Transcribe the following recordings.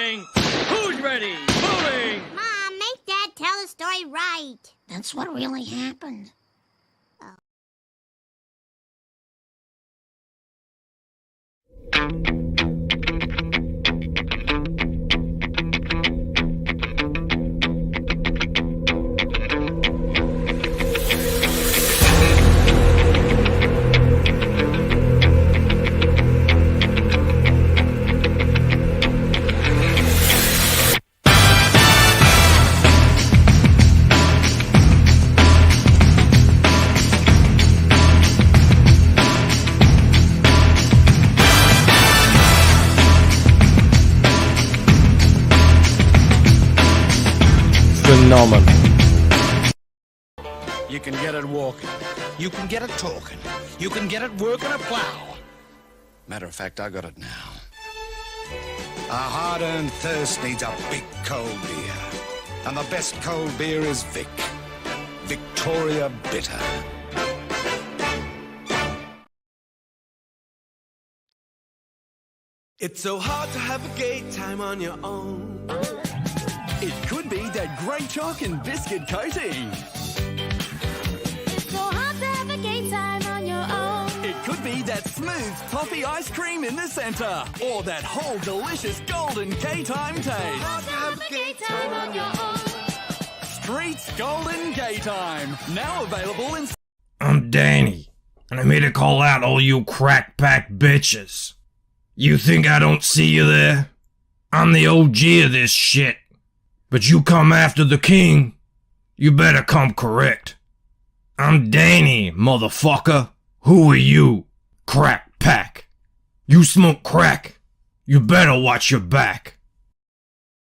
going. Who's ready? Moving. Mom, make Dad tell the story right. That's what really happened. Phenomenal. You can get it walking. You can get it talking. You can get it working a plow. Matter of fact, I got it now. A hard-earned thirst needs a big cold beer. And the best cold beer is Vic. Victoria Bitter. It's so hard to have a gay time on your own. It could be that great chalk and biscuit coating. It's so hard to have a gay time on your own. It could be that smooth toffee ice cream in the center. Or that whole delicious golden gay time taste. Hard to have a gay time on your own. Street's Golden Gay Time. Now available in... I'm Danny, and I'm here to call out all you crack pack bitches. You think I don't see you there? I'm the OG of this shit. But you come after the king, you better come correct. I'm Danny, motherfucker. Who are you? Crack pack. You smoke crack. You better watch your back.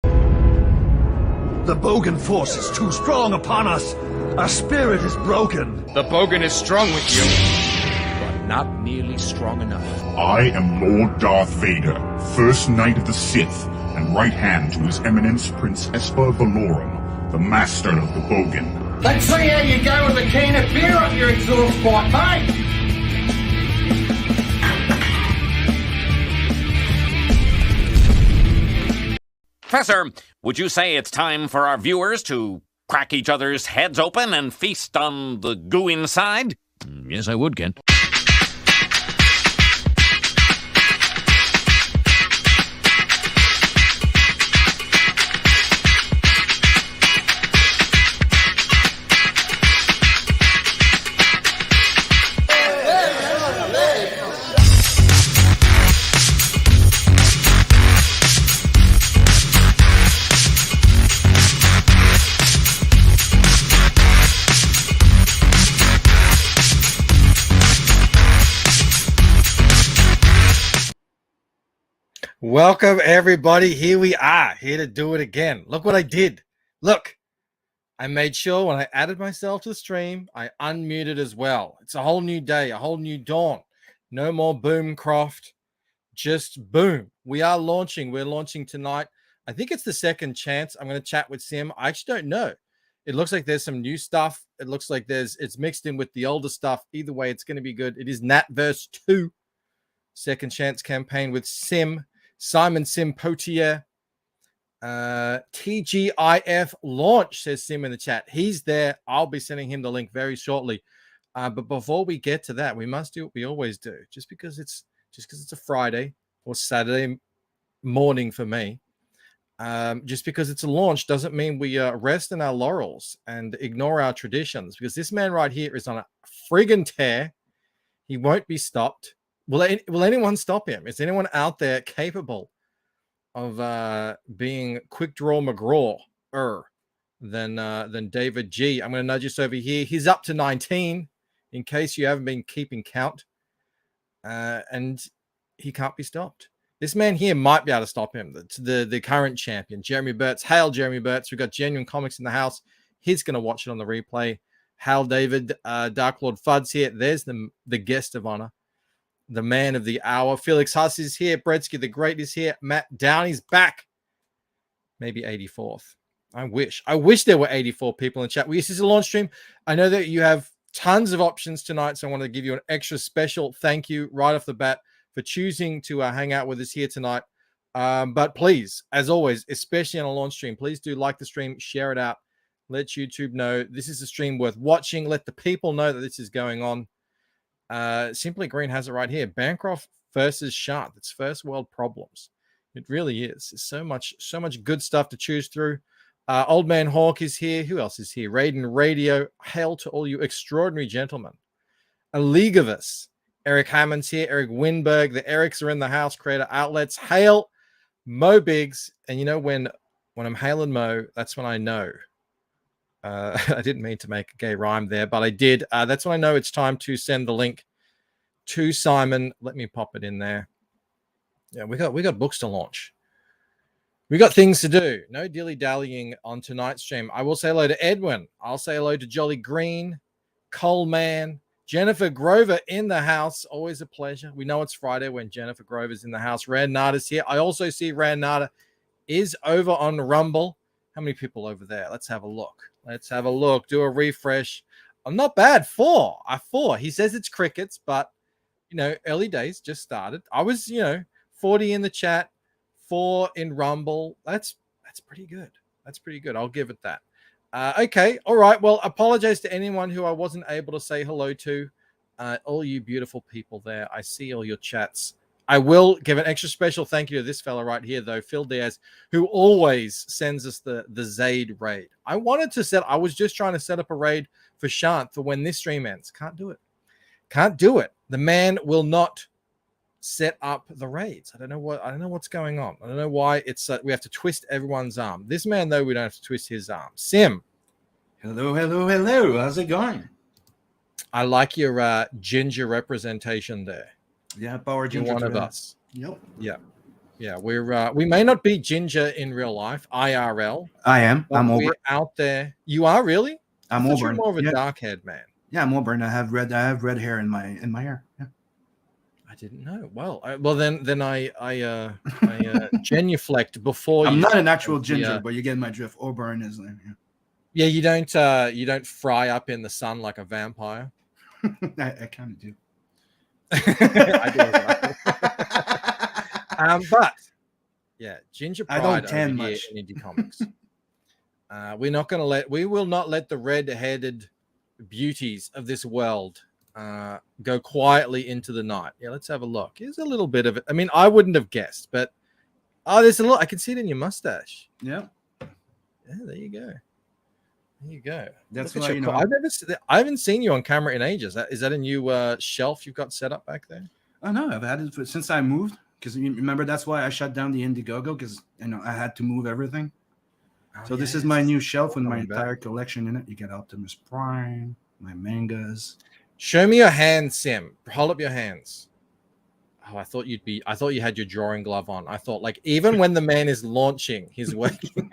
The Bogan force is too strong upon us. Our spirit is broken. The Bogan is strong with you, but not nearly strong enough. I am Lord Darth Vader, First Knight of the Sith, and right hand to His Eminence Prince Esper Valorum, the master of the Bogan. Let's see how you go with a can of beer up your exhaust pipe, mate. Professor, would you say it's time for our viewers to crack each other's heads open and feast on the goo inside? Yes, I would, Kent. Welcome, everybody. Here we are, here to do it again. Look what I did. Look, I made sure when I added myself to the stream, I unmuted as well. It's a whole new day, a whole new dawn. No more Boomcroft, just boom. We are launching. We're launching tonight. I think it's the second chance. I'm going to chat with Sim. I actually don't know. It looks like there's some new stuff. It looks like it's mixed in with the older stuff. Either way, it's going to be good. It is Nat Verse 2, second chance campaign with Sim. Simon Sim Potier. TGIF launch, says Sim in the chat. He's there. I'll be sending him the link very shortly. But before we get to that, we must do what we always do. Just because it's a Friday or Saturday morning for me, just because it's a launch doesn't mean we rest in our laurels and ignore our traditions. Because this man right here is on a friggin' tear. He won't be stopped. Will anyone stop him? Is anyone out there capable of being quick draw McGraw than David G? I'm going to nudge us over here. He's up to 19, in case you haven't been keeping count, and he can't be stopped. This man here might be able to stop him. The current champion, Jeremy Burtz. Hail, Jeremy Burtz. We've got Genuine Comics in the house. He's going to watch it on the replay. Hail, David. Dark Lord Fudd's here. There's the guest of honor. The man of the hour. Felix Huss is here. Bretsky the Great is here. Matt Downey's back. Maybe 84th. I wish there were 84 people in chat. This is a launch stream. I know that you have tons of options tonight, so I want to give you an extra special thank you right off the bat for choosing to hang out with us here tonight. But please, as always, especially on a launch stream, please do like the stream, share it out, let YouTube know this is a stream worth watching. Let the people know that this is going on. Simply Green has it right here. Bancroft versus Sharp. It's first world problems. It really is. There's so much good stuff to choose through. Old Man Hawk is here. Who else is here? Raiden Radio. Hail to all you extraordinary gentlemen. A League of Us. Eric Hammond's here. Eric Winberg. The Erics are in the house. Creator Outlets. Hail Mo Biggs. And you know when I'm hailing Mo, that's when I know. I didn't mean to make a gay rhyme there, but I did. That's when I know it's time to send the link to Simon. Let me pop it in there. Yeah, we got books to launch. We got things to do. No dilly-dallying on tonight's stream. I will say hello to Edwin. I'll say hello to Jolly Green, Coleman, Jennifer Grover in the house. Always a pleasure. We know it's Friday when Jennifer Grover's in the house. Rand Nada's here. I also see Rand Nada is over on Rumble. How many people over there? Let's have a look. Do a refresh. I'm not bad. 4. He says it's crickets, but early days, just started. I was, 40 in the chat, 4 in Rumble. That's pretty good. I'll give it that. Okay. All right. Well, apologize to anyone who I wasn't able to say hello to. All you beautiful people there. I see all your chats. I will give an extra special thank you to this fella right here, though, Phil Diaz, who always sends us the Zaid raid. I was just trying to set up a raid for Shant for when this stream ends. Can't do it. The man will not set up the raids. I don't know what's going on. I don't know why it's we have to twist everyone's arm. This man, though, we don't have to twist his arm. Sim. Hello. How's it going? I like your ginger representation there. Yeah, power ginger. You're one of us. Yep. Yeah. We may not be ginger in real life, IRL. I am. I'm over. We're out there. You are really? I'm over. You're more of a dark haired man. Yeah, I'm Auburn. I have red hair in my hair. Yeah. I didn't know. Well, then I genuflect before. I'm not an actual ginger, but you get my drift. Auburn is there. Yeah, you don't fry up in the sun like a vampire. I kind of do. I do. But yeah, ginger pride. I don't tan much in indie comics. We will not let the red-headed beauties of this world go quietly into the night. Yeah, let's have a look. Here's a little bit of it. I mean, I wouldn't have guessed, but there's a lot. I can see it in your mustache. Yeah. Yeah, there you go. That's why I haven't seen you on camera in ages. Is that a new shelf you've got set up back there? Oh no, I've had it since I moved. Because you remember that's why I shut down the Indiegogo because I had to move everything. So this is my new shelf with my entire collection in it. You get Optimus Prime, my mangas. Show me your hands, Sim. Hold up your hands. Oh, I thought you had your drawing glove on. I thought even when the man is launching, he's working.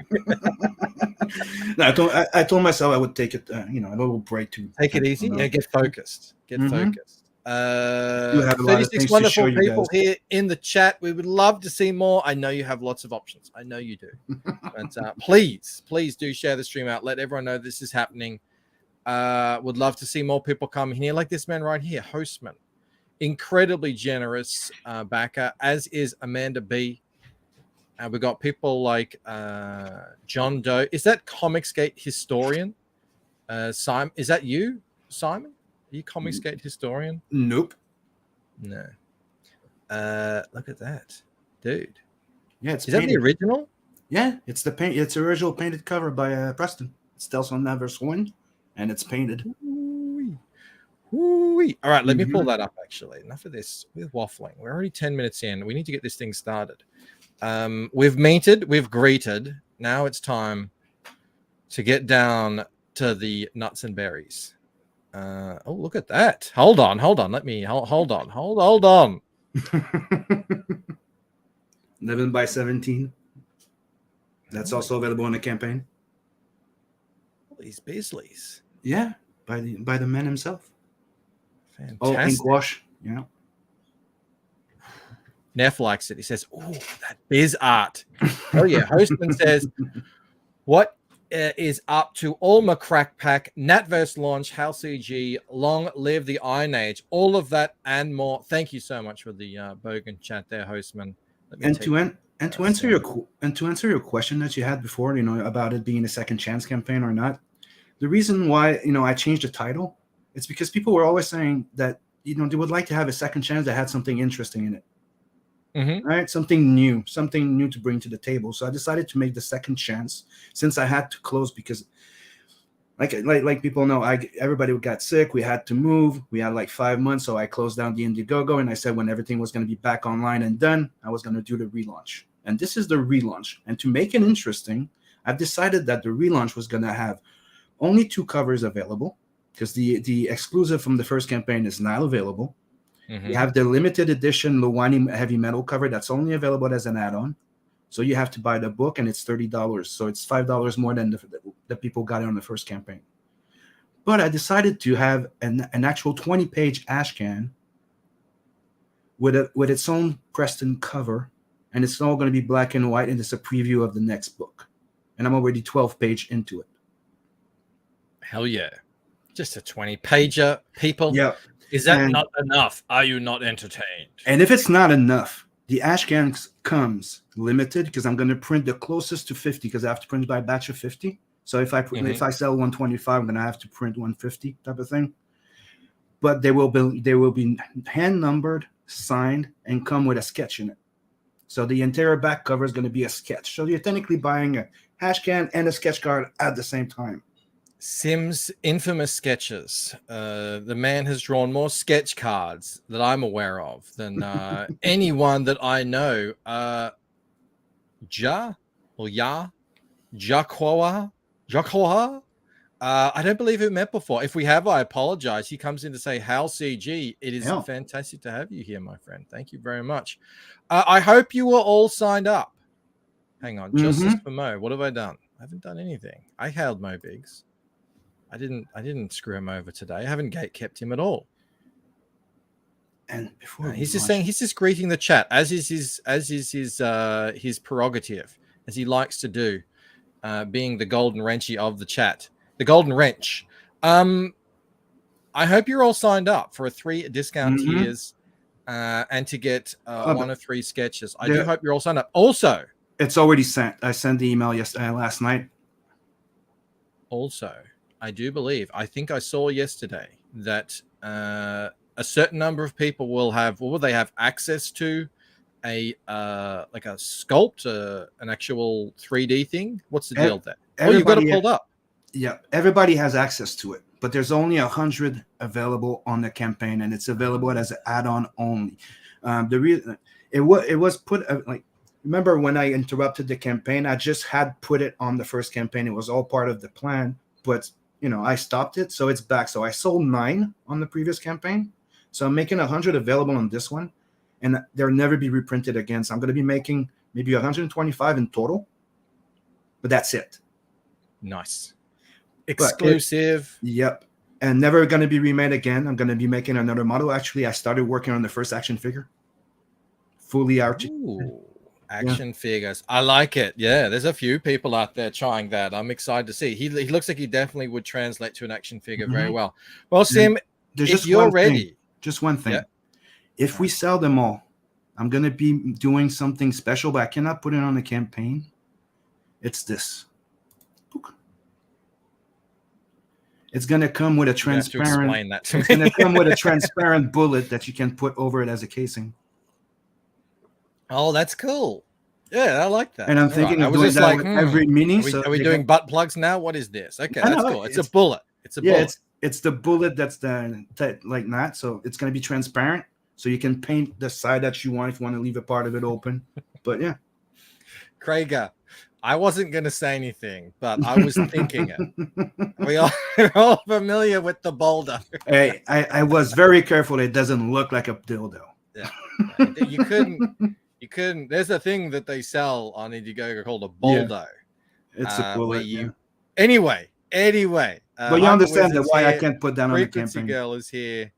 No, I told myself I would take it, a little break to take it easy. Yeah, get focused. Focused. You have 36 wonderful people here in the chat. We would love to see more. I know you have lots of options. I know you do. But please do share the stream out. Let everyone know this is happening. Would love to see more people come here, like this man right here, Hostman. Incredibly generous backer, as is Amanda B. We got people like John Doe. Is that Comicsgate historian? Simon, is that you, Simon? Are you Comicsgate historian? Nope. No. Look at that, dude. Yeah, is that the original? Yeah, it's the paint. It's the original painted cover by Preston. It's also on NAT Verse 1, and it's painted. Ooh-wee. All right, let me pull that up. Actually, enough of this. We're waffling. We're already 10 minutes in. We need to get this thing started. We've meted, we've greeted. Now it's time to get down to the nuts and berries. Look at that. Hold on. Let me hold on. 11 by 17. That's also available in the campaign. These Bisleys. Yeah, by the man himself. Fantastic. Oh, ink wash. Yeah. Neff likes it. He says, "Oh, that biz art." Oh yeah. Hostman says, "What is up to all my crack pack? NATVERSE launch, Hal CG, long live the Iron Age, all of that and more." Thank you so much for the Bogan chat there, Hostman. End to end. And to answer your question that you had before, about it being a second chance campaign or not, the reason why I changed the title, it's because people were always saying that they would like to have a second chance that had something interesting in it. Right, something new to bring to the table. So I decided to make the second chance, since I had to close because, like people know, everybody got sick. We had to move. We had like 5 months, so I closed down the Indiegogo, and I said when everything was going to be back online and done, I was going to do the relaunch. And this is the relaunch. And to make it interesting, I've decided that the relaunch was going to have only 2 covers available, because the exclusive from the first campaign is not available. You have the limited edition Lowani heavy metal cover that's only available as an add-on. So you have to buy the book, and it's $30. So it's $5 more than the people got it on the first campaign. But I decided to have an actual 20-page ashcan with its own Preston cover, and it's all going to be black and white, and it's a preview of the next book. And I'm already 12-page into it. Hell yeah. Just a 20-pager, people. Yeah. Is that not enough? Are you not entertained? And if it's not enough, the ashcan comes limited, because I'm going to print the closest to 50, because I have to print by a batch of 50. So if I sell 125, I'm going to have to print 150 type of thing. But they will be hand numbered, signed, and come with a sketch in it. So the entire back cover is going to be a sketch. So you're technically buying a ashcan and a sketch card at the same time. Sim's infamous sketches. The man has drawn more sketch cards that I'm aware of than anyone that I know. Jaquoa. I don't believe we've met before. If we have, I apologize. He comes in to say, "Hal CG, it is fantastic to have you here, my friend. Thank you very much. I hope you were all signed up." Hang on, Justice for Mo. What have I done? I haven't done anything. I hailed Mo Biggs. I didn't screw him over today. I haven't kept him at all. And before he's just greeting the chat, as is his prerogative, as he likes to do, being the golden wrenchy of the chat, the golden wrench. I hope you're all signed up for a 3 discount tiers, and to get 1 of 3 sketches. I do hope you're all signed up. Also, it's already sent. I sent the email last night. Also, I do believe, I think I saw yesterday that a certain number of people will have access to a like a sculpt, an actual 3D thing. What's the deal there? Oh, you've got it pulled up. Yeah, everybody has access to it, but there's only 100 available on the campaign, and it's available as an add-on only. The reason it was put remember when I interrupted the campaign, I just had put it on the first campaign. It was all part of the plan, but I stopped it, so it's back. So I sold 9 on the previous campaign, so I'm making 100 available on this one, and they'll never be reprinted again. So I'm going to be making maybe 125 in total, but that's it. Nice, exclusive. Yep, and never going to be remade again. I'm going to be making another model. Actually, I started working on the first action figure, fully articulated. Action figures. I like it. Yeah, there's a few people out there trying that. I'm excited to see. He looks like he definitely would translate to an action figure very well. Well, Sim, if you're ready. Just one thing. Yeah. If we sell them all, I'm going to be doing something special, but I cannot put it on the campaign. It's this. It's going to come with a transparent. It's going to come with a transparent bullet that you can put over it as a casing. Oh, that's cool. Yeah, I like that. And I'm thinking of doing that with every mini. Are we doing butt plugs now? What is this? Okay, that's cool. It's a bullet. It's a bullet. It's the bullet that's like that. So it's going to be transparent. So you can paint the side that you want if you want to leave a part of it open. But yeah. Krieger, I wasn't going to say anything, but I was thinking it. We're all familiar with the boulder. Hey, I was very careful. It doesn't look like a dildo. Yeah. You couldn't. There's a thing that they sell on Indiegogo called a boldo. It's a bullet. Anyway. But you understand that why I can't put that on the campaign. Girl is here.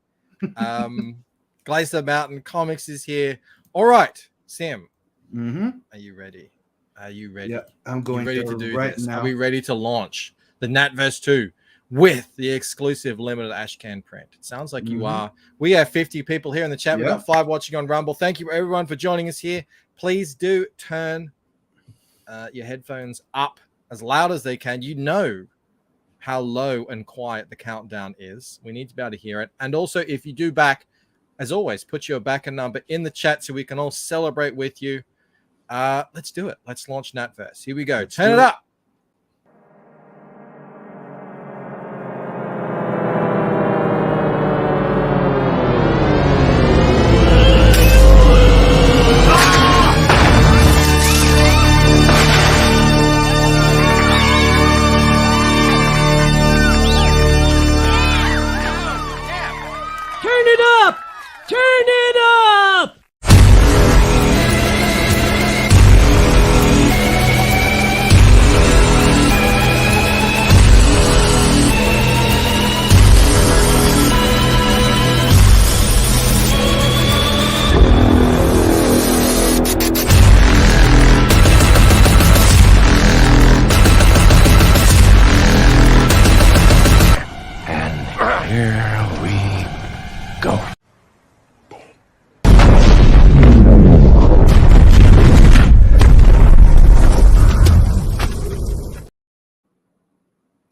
Glacier Mountain Comics is here. All right, Sam. Are you ready? Yeah, I'm going ready to do right this. now. Are we ready to launch the NATVERSE 2? with the exclusive limited Ashcan print. It sounds like you are. We have 50 people here in the chat. We've got 5 watching on Rumble. Thank you everyone for joining us here. Please do turn your headphones up as loud as they can. You know how low and quiet the countdown is. We need to be able to hear it. And also, if you do back, as always, put your backer number in the chat so we can all celebrate with you. Let's do it. Let's launch NatVerse. Here we go. Turn it up.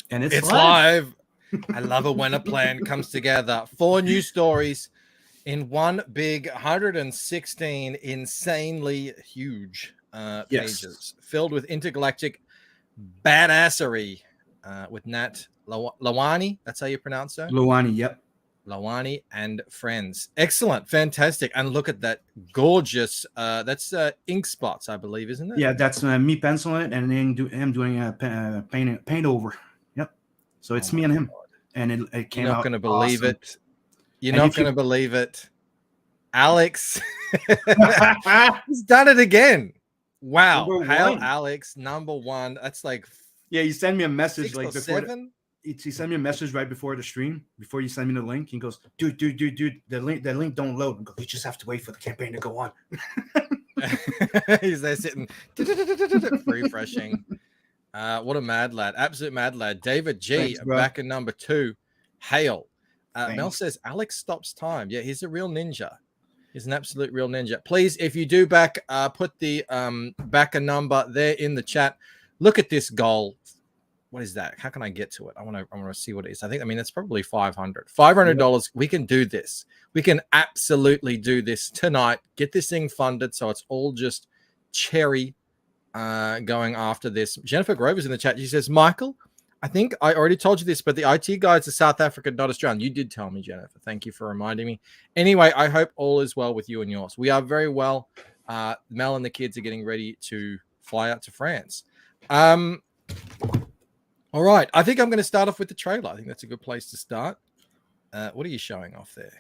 And it's live. I love it when a plan comes together. 4 new stories in one big 116 insanely huge pages filled with intergalactic badassery with Nat Lawani. That's how you pronounce her? Lawani, yep. Lawani and friends. Excellent. Fantastic. And look at that gorgeous, that's ink spots, I believe, isn't it? Yeah, that's me penciling it and then him doing a paint over. Yep. So it's me and him. And it came out. You're not going to believe awesome. it. You're not going to believe it. Alex. He's done it again. Wow. Hail Alex, #1. That's like. Yeah, you send me a message 6 like or before. 7. He sent me a message right before the stream, before you send me the link. He goes, dude, the link don't load. Go, you just have to wait for the campaign to go on. He's there sitting, refreshing. What a mad lad. Absolute mad lad. David G, Thanks, back in #2. Hail. Mel says, Alex stops time. Yeah, he's a real ninja. He's an absolute real ninja. Please, if you do back, put the backer number there in the chat. Look at this goal. What is that? How can I get to it? I want to see what it is. I mean, it's probably $500. We can do this. We can absolutely do this tonight. Get this thing funded so it's all just cherry going after this. Jennifer Grover's in the chat. She says, Michael, I think I already told you this, but the IT guides are South African, not Australian. You did tell me, Jennifer. Thank you for reminding me. Anyway, I hope all is well with you and yours. We are very well. Mel and the kids are getting ready to fly out to France. All right. I think I'm going to start off with the trailer. I think that's a good place to start. What are you showing off there?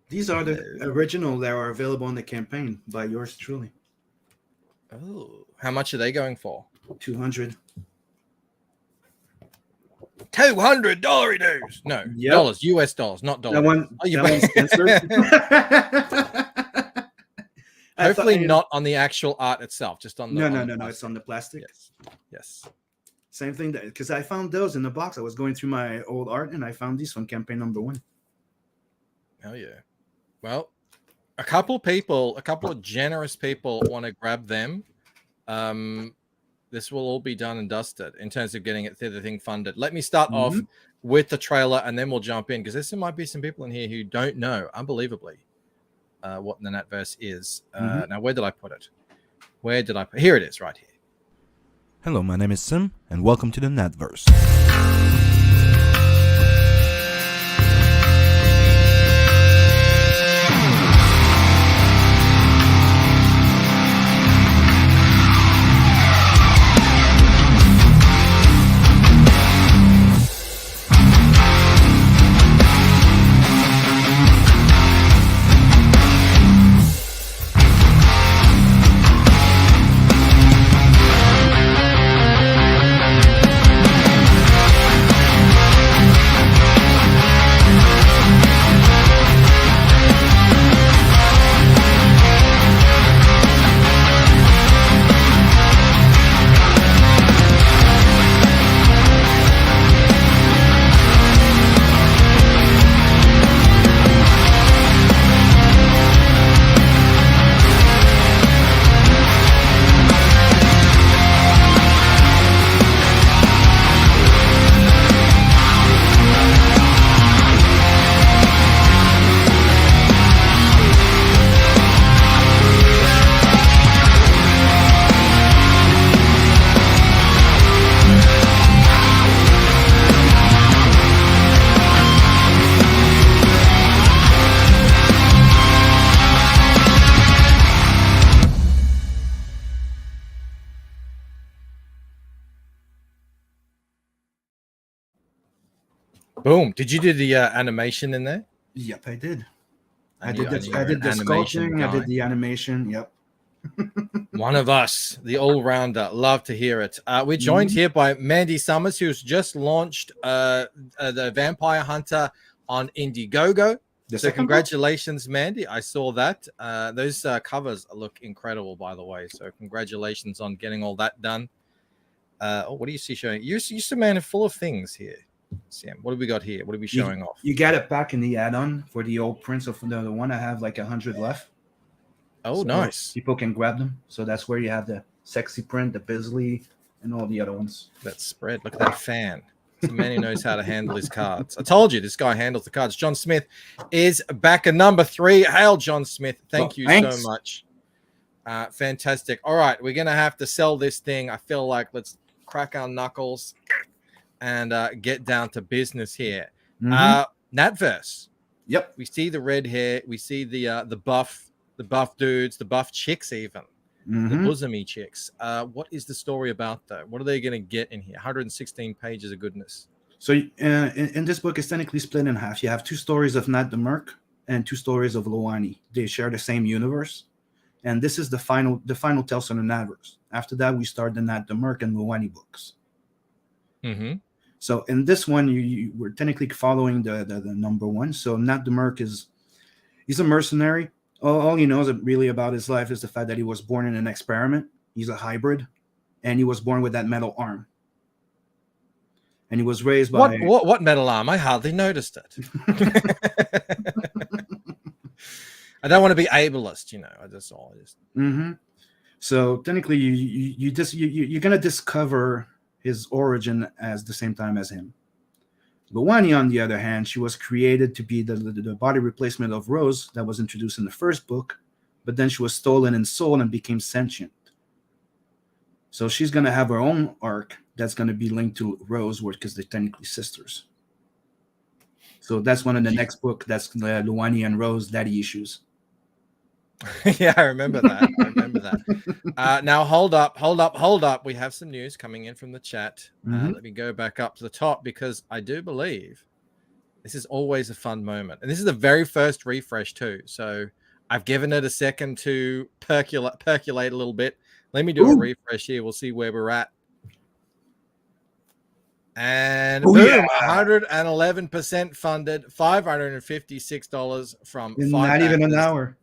These are the original that are available in the campaign by yours truly. Oh, how much are they going for? $200. $200 dues. No, dollars, US dollars, not dollars. That one, Hopefully not on the actual art itself, just on the No. It's on the plastic. Yes. Same thing, because I found those in the box. I was going through my old art and I found these from campaign #1. Oh yeah. Well, a couple of generous people want to grab them. This will all be done and dusted in terms of getting the thing funded. Let me start off with the trailer and then we'll jump in because there might be some people in here who don't know, unbelievably, what the NatVerse is. Now, where did I put it? Here it is, right here. Hello, my name is Sim, and welcome to the NatVerse. Boom. Did you do the animation in there? Yep, I did. I knew- did I the, knew I you were did the an animation sculpting. I guy. did the animation. Yep. One of us, the all-rounder. Love to hear it. We're joined here by Mandy Summers, who's just launched the Vampire Hunter on Indiegogo. So congratulations, Mandy. I saw that. Those covers look incredible, by the way. So congratulations on getting all that done. What do you see showing? You're a man full of things here, Sam. What have we got here? What are we showing off? You got it back in the add-on for the old prints of the one I have like 100 left. Oh, so nice. People can grab them. So that's where you have the sexy print, the Bisley, and all the other ones. That spread. Look at that fan. It's a man who knows how to handle his cards. I told you this guy handles the cards. John Smith is back at number 3. Hail, John Smith. Thank you so much. Fantastic. All right, we're going to have to sell this thing. I feel like let's crack our knuckles and get down to business here. NATVERSE. Yep. We see the red hair. We see the buff dudes, the buff chicks even. The bosomy chicks. What is the story about that? What are they going to get in here? 116 pages of goodness. So in this book, it's technically split in half. You have 2 stories of Nat the Merc and 2 stories of Loani. They share the same universe. And this is the final tales on the NATVERSE. After that, we start the Nat the Merc and Loani books. So in this one, we're technically following the number 1. So Nat the Merc he's a mercenary. All he knows really about his life is the fact that he was born in an experiment. He's a hybrid, and he was born with that metal arm. And he was raised by what metal arm? I hardly noticed it. I don't want to be ableist, you know. So technically, you're gonna discover his origin as the same time as him. Loani, on the other hand, she was created to be the body replacement of Rose that was introduced in the first book, but then she was stolen in soul and became sentient. So she's going to have her own arc that's going to be linked to Rose, because they're technically sisters. So that's one of the next book. That's Loani and Rose daddy issues. Yeah, I remember that. Now, hold up. We have some news coming in from the chat. Let me go back up to the top because I do believe this is always a fun moment. And this is the very first refresh too. So I've given it a second to percolate a little bit. Let me do a refresh here. We'll see where we're at. And boom, 111% funded, $556 from not even an hour.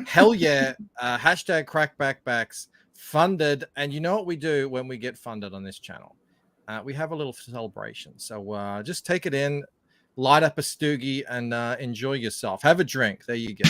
Hell yeah. Hashtag crackbackbacks funded. And you know what we do when we get funded on this channel? We have a little celebration. So just take it in, light up a stoogie, and enjoy yourself. Have a drink. There you go.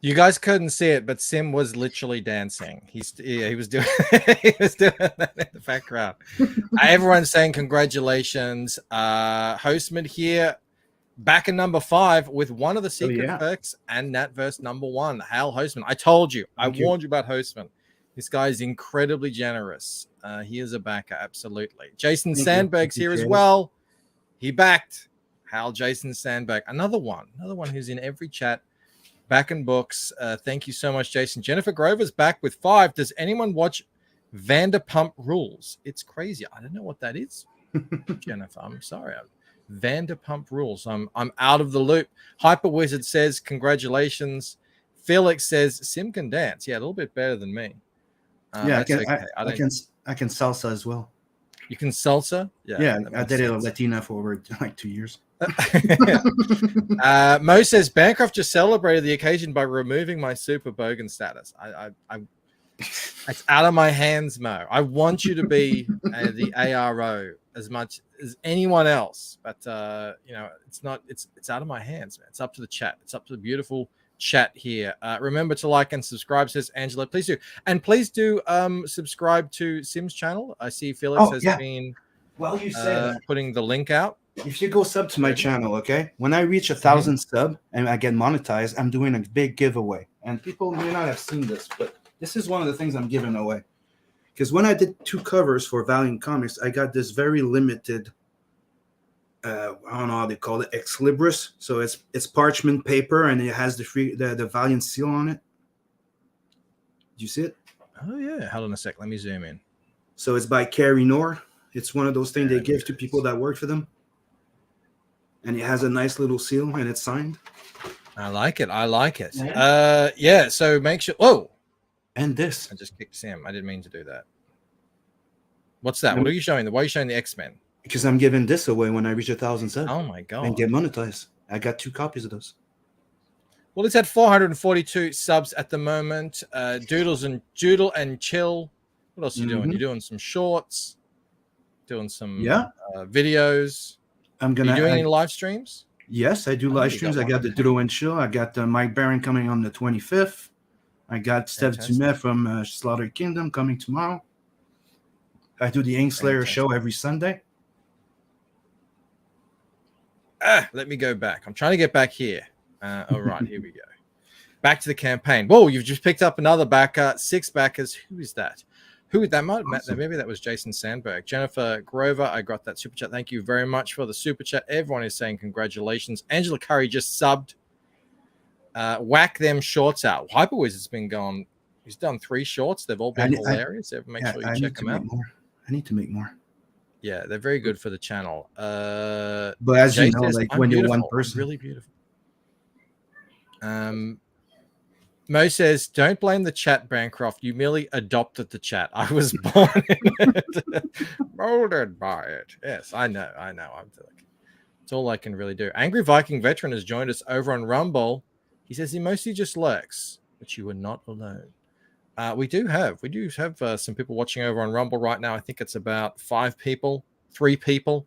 You guys couldn't see it, but Sim was literally dancing. He was doing he was doing that in the background. Everyone's saying congratulations. Hostman here, back in number 5 with one of the secret perks and NATVERSE number 1. Hal Hostman. I told you. I warned you about Hostman. This guy is incredibly generous. He is a backer, absolutely. Jason Sandberg's here as well. He backed Hal Jason Sandberg. Another one who's in every chat. Back in books. Thank you so much, Jason. Jennifer Grover's back with 5. Does anyone watch Vanderpump Rules? It's crazy. I don't know what that is, Jennifer. I'm sorry. Vanderpump Rules. I'm out of the loop. Hyper Wizard says congratulations. Felix says Sim can dance. Yeah, a little bit better than me. Yeah, I That's can. okay. I can salsa as well. You can salsa? Yeah, I did it a Latina for over like 2 years. Mo says Bancroft just celebrated the occasion by removing my super bogan status. It's out of my hands, Mo. I want you to be the ARO as much as anyone else, but it's not. It's out of my hands, man. It's up to the chat. It's up to the beautiful chat here. Remember to like and subscribe, says Angela. Please do, and please do subscribe to Sim's channel. I see Felix has been you say putting the link out. If you go sub to my channel, okay, when I reach 1,000 sub and I get monetized, I'm doing a big giveaway. And people may not have seen this, but this is one of the things I'm giving away. Because when I did 2 covers for Valiant Comics, I got this very limited, I don't know how they call it, ex libris. So it's parchment paper and it has the Valiant seal on it. Do you see it? Oh yeah, hold on a sec. Let me zoom in. So it's by Carrie Knorr. It's one of those things they give to people that work for them. And it has a nice little seal and it's signed. I like it. Yeah. So make sure. Whoa. And this. I just kicked Sam. I didn't mean to do that. What's that? What are you showing? Why are you showing the X-Men? Because I'm giving this away when I reach 1,000 subs. Oh my god. And get monetized. I got 2 copies of those. Well, it's at 442 subs at the moment. Doodle and chill. What else are you doing? You're doing some shorts, doing some videos. I'm gonna. You doing any live streams? Yes, I do live streams. I got the Doodle and Chill. I got Mike Barron coming on the 25th. I got Steph Dumet from Slaughter Kingdom coming tomorrow. I do the Ink Slayer show every Sunday. Let me go back. I'm trying to get back here. All right, here we go. Back to the campaign. Whoa, you've just picked up another backer. 6 backers. Who is that? Maybe that was Jason Sandberg. Jennifer Grover, I got that super chat. Thank you very much for the super chat. Everyone is saying congratulations. Angela Curry just subbed. Whack them shorts out. Hyperwiz has been gone. He's done 3 shorts. They've all been hilarious. Make sure you check them out. I need to make more. Yeah, they're very good for the channel. But as you know, like when you're one person, really beautiful. Mo says, "Don't blame the chat, Bancroft. You merely adopted the chat. I was born in it, molded by it." Yes, I know. It's all I can really do. Angry Viking Veteran has joined us over on Rumble. He says he mostly just lurks, but you are not alone. We do have some people watching over on Rumble right now. I think it's about 3 people.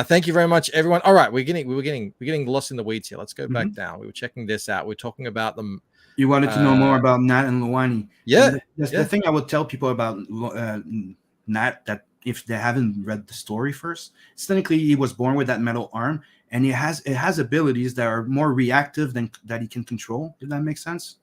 Thank you very much, everyone. All right, we're getting lost in the weeds here. Let's go back down. We were checking this out. We're talking about them. You wanted to know more about Nat and Luwani. Yeah. The thing I would tell people about Nat, that if they haven't read the story first, technically he was born with that metal arm, and it has abilities that are more reactive than that he can control. If that makes sense.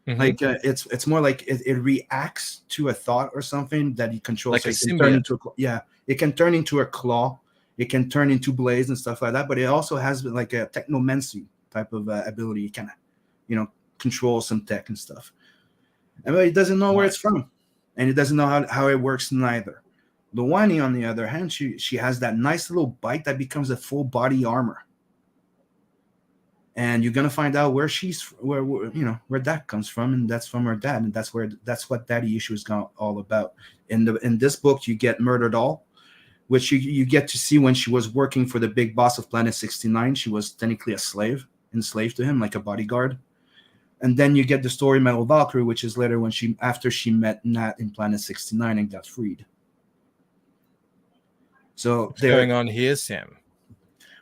Mm-hmm. Like it's more like it reacts to a thought or something that he controls. Like so a symbiote. It can turn into a claw. It can turn into blades and stuff like that. But it also has like a technomancy type of ability. It can, control some tech and stuff. And he doesn't know where it's from, and he doesn't know how it works neither. Luwani, on the other hand, she has that nice little bite that becomes a full body armor. And you're gonna find out where where that comes from, and that's from her dad, and that's what Daddy Issue is all about. In this book, you get Murdered All, which you get to see when she was working for the big boss of Planet 69. She was technically a slave, enslaved to him, like a bodyguard. And then you get the story Metal Valkyrie, which is later after she met Nat in Planet 69 and got freed. So what's going on here, Sam?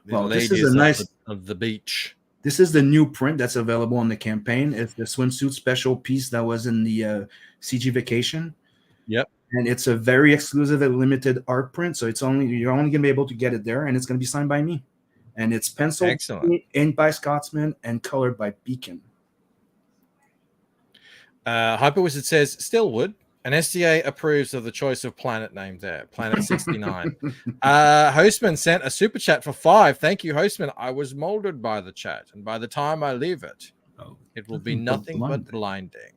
Well, this is a nice of the beach. This is the new print that's available on the campaign. It's the swimsuit special piece that was in the CG Vacation. Yep. And it's a very exclusive and limited art print, so you're only gonna be able to get it there, and it's gonna be signed by me. And it's penciled, inked by Scotsman, and colored by Beacon. Hyperwizard says Stillwood, and SDA approves of the choice of planet name there, Planet 69. Hostman sent a super chat for 5. Thank you, Hostman. I was molded by the chat, and by the time I leave it, it will be nothing but blinding.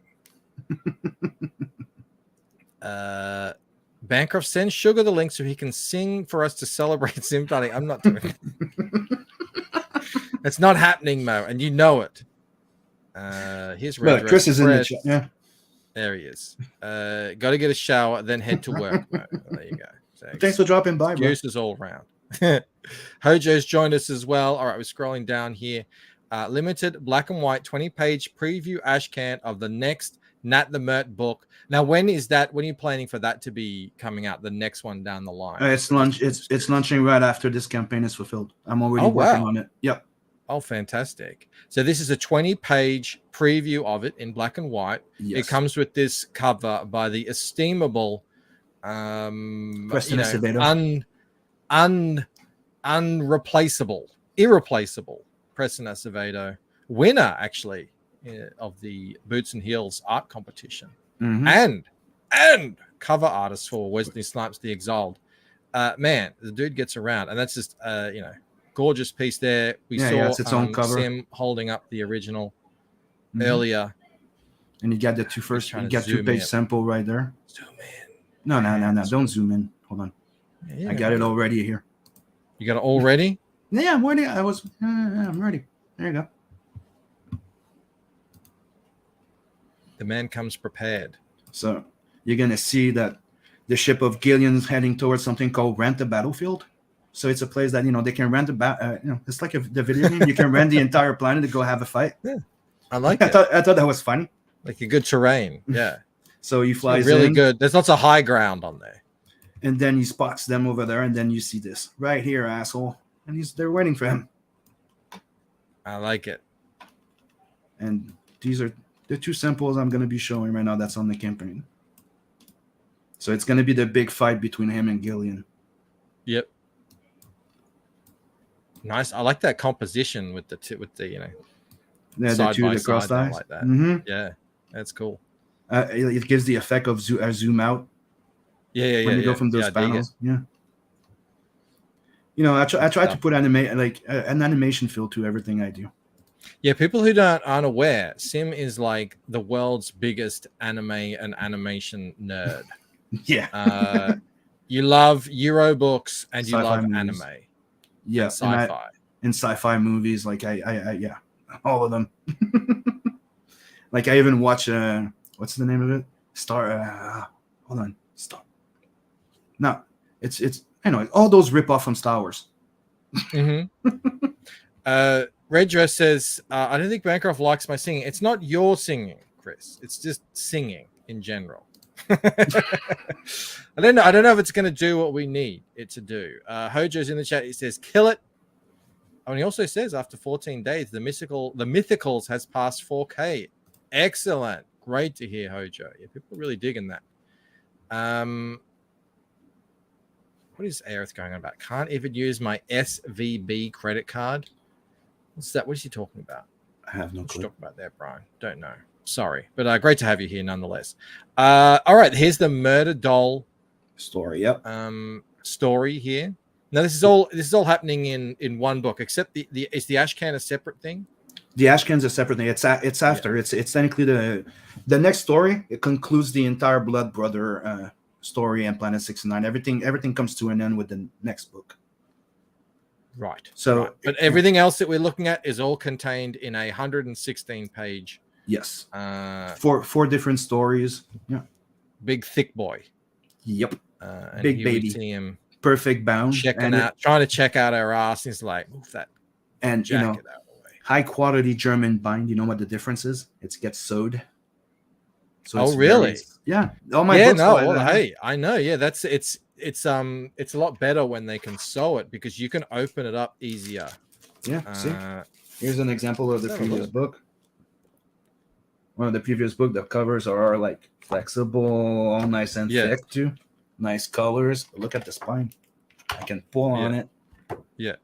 Bancroft sends Sugar the link so he can sing for us to celebrate Symphony. I'm not doing it. It's not happening, Mo, and you know it. Here's Red Chris is in the chat. Yeah. There he is. Got to get a shower, then head to work. There you go. So Thanks for dropping by, bro. excuses all around. Hojo's joined us as well. All right, we're scrolling down here. Limited black and white 20-page preview ashcan of the next Nat the Mert book. Now, when is that? When are you planning for that to be coming out? The next one down the line? It's launching right after this campaign is fulfilled. I'm already working on it. Yep. Oh, fantastic. So this is a 20-page preview of it in black and white. Yes. It comes with this cover by the estimable irreplaceable Preston Acevedo, winner actually of the Boots and Heels art competition, and cover artist for Wesley Snipes' The Exiled. Man, the dude gets around, and that's just gorgeous piece there. We saw it's its own cover. Sim holding up the original earlier, and you got the two-page sample right there. Zoom in. No, don't zoom in. Hold on. I got it already here. You got it already? Yeah, I'm ready. I'm ready. There you go. The man comes prepared. So you're gonna see that the ship of Gillian's heading towards something called Rent the Battlefield. So it's a place that they can rent it's like the video game. You can rent the entire planet to go have a fight. Yeah, I like it. I thought that was funny. Like a good terrain. Yeah. So he flies really in. Good. There's lots of high ground on there. And then he spots them over there, and then you see this right here, asshole. And they're waiting for him. I like it. And these are the two samples I'm going to be showing right now that's on the campaign. So it's going to be the big fight between him and Gillian. Yep. Nice. I like that composition with the side by the crossed side eyes. like that. Yeah, that's cool. It gives the effect of zoom out. Yeah. When you go from those panels. Yeah. I try to put an animation feel to everything I do. Yeah, people who aren't aware, Sim is like the world's biggest anime and animation nerd. Yeah. You love Euro books and you Sci-fi love movies. anime. Yeah, and sci-fi. In sci-fi movies, like I all of them. Like I even watch what's the name of it? Hold on. Star. No, it's all those rip-off from Star Wars. Red Dress says, I don't think Bancroft likes my singing. It's not your singing, Chris. It's just singing in general. I don't know if it's going to do what we need it to do. Hojo's in the chat. He says, kill it. And he also says, after 14 days, the Mythicals has passed 4K. Excellent. Great to hear, Hojo. Yeah, people are really digging that. What is Aerith going on about? Can't even use my SVB credit card. What's that? What is he talking about? I have no What clue. you talking about there, Brian? Don't know. Sorry, but great to have you here nonetheless. All right, here's the Murder Doll story. Yep. Story here. Now this is all happening in one book, except is the Ashcan a separate thing? The Ashcan's a separate thing. It's after. Yeah. It's technically the next story. It concludes the entire Blood Brother story and Planet 69. Everything comes to an end with the next book. Right. So, right. But everything else that we're looking at is all contained in a 116-page. Yes. Four different stories. Yeah. Big thick boy. Yep. And big here baby. We see him perfect bound. Trying to check out our ass. He's like, move that. And jacket out of the way. High quality German bind. You know what the difference is? It gets sewed. So really? Yeah. All my books. No. Well, hey, I know. Yeah, it's a lot better when they can sew it because you can open it up easier. Yeah. See, here's an example of the previous book. One of the previous book, the covers are like flexible, all nice and thick too. Nice colors. Look at the spine. I can pull on it. Yeah.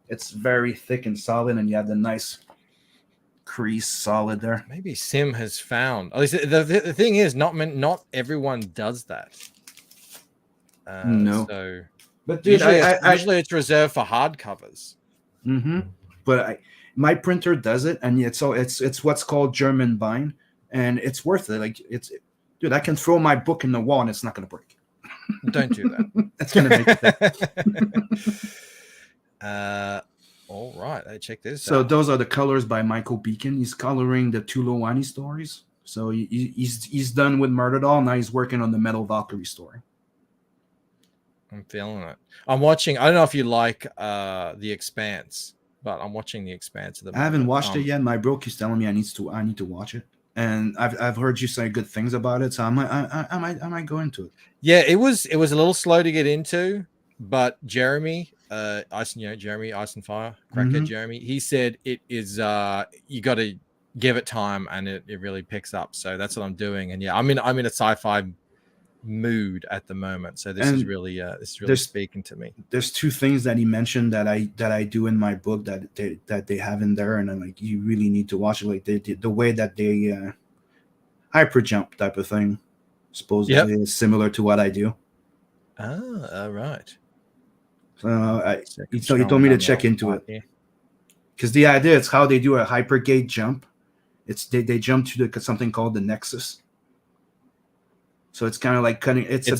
It's very thick and solid, and you have the nice crease solid there. Maybe Sim has found. At least the thing is, not everyone does that. No. So, but dude, usually it's reserved for hardcovers. Mm-hmm. But my printer does it, and it's what's called German bind, and it's worth it. Like dude, I can throw my book in the wall and it's not going to break. Don't do that. That's going to make it. All right, check this. So those are the colors by Michael Beacon. He's coloring the two Loani stories. So he's done with Murder Doll. Now he's working on the Metal Valkyrie story. I'm feeling it. I'm watching. I don't know if you like The Expanse, but I'm watching The Expanse at the moment. I haven't watched it yet. My bro keeps telling me I need to watch it, and I've heard you say good things about it. So I might go into it. Yeah, it was a little slow to get into, but Jeremy, Jeremy Eisenfire, Crackhead Jeremy, he said it is. You got to give it time, and it really picks up. So that's what I'm doing. And yeah, I'm in a sci-fi mood at the moment, so this is really speaking to me. There's two things that he mentioned that I do in my book that they have in there, and I'm like, you really need to watch it. Like the way that they hyper jump type of thing supposedly is similar to what I do. All right. So he told me to check into it, because the idea is how they do a hypergate jump. It's they jump to something called the Nexus. So it's kind of like cutting. It's a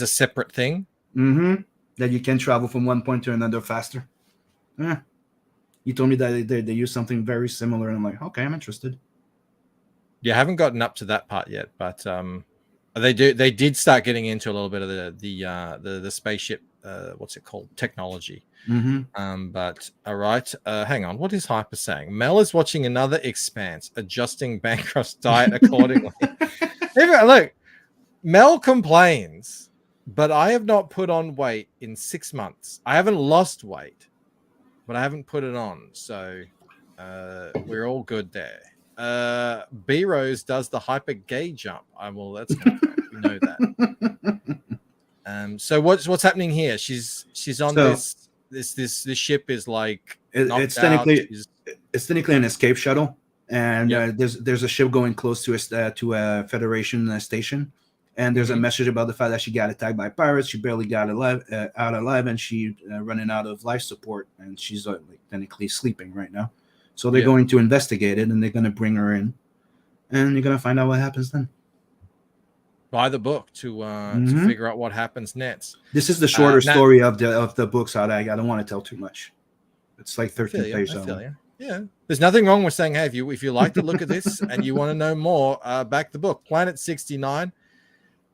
separate thing. That you can travel from one point to another faster. Yeah. You told me that they use something very similar, and I'm like, okay, I'm interested. Yeah, I haven't gotten up to that part yet, but they did start getting into a little bit of the spaceship. What's it called? Technology. But all right, hang on. What is Hyper saying? Mel is watching another Expanse, adjusting Bancroft's diet accordingly. Look, Mel complains, but I have not put on weight in 6 months. I haven't lost weight, but I haven't put it on. So we're all good there. B Rose does the hyper gay jump. Well, that's confirmed. We know that. So what's happening here? She's on this ship is like it's technically an escape shuttle, and there's a ship going close to a Federation station, and there's a message about the fact that she got attacked by pirates. She barely got out alive, and she running out of life support, and she's like technically sleeping right now. So they're going to investigate it, and they're going to bring her in, and you're going to find out what happens then. Buy the book to figure out what happens next. This is the shorter story of the book, so I don't want to tell too much. It's like 13 pages. Yeah, there's nothing wrong with saying, hey, if you like to look at this and you want to know more, back the book. Planet 69.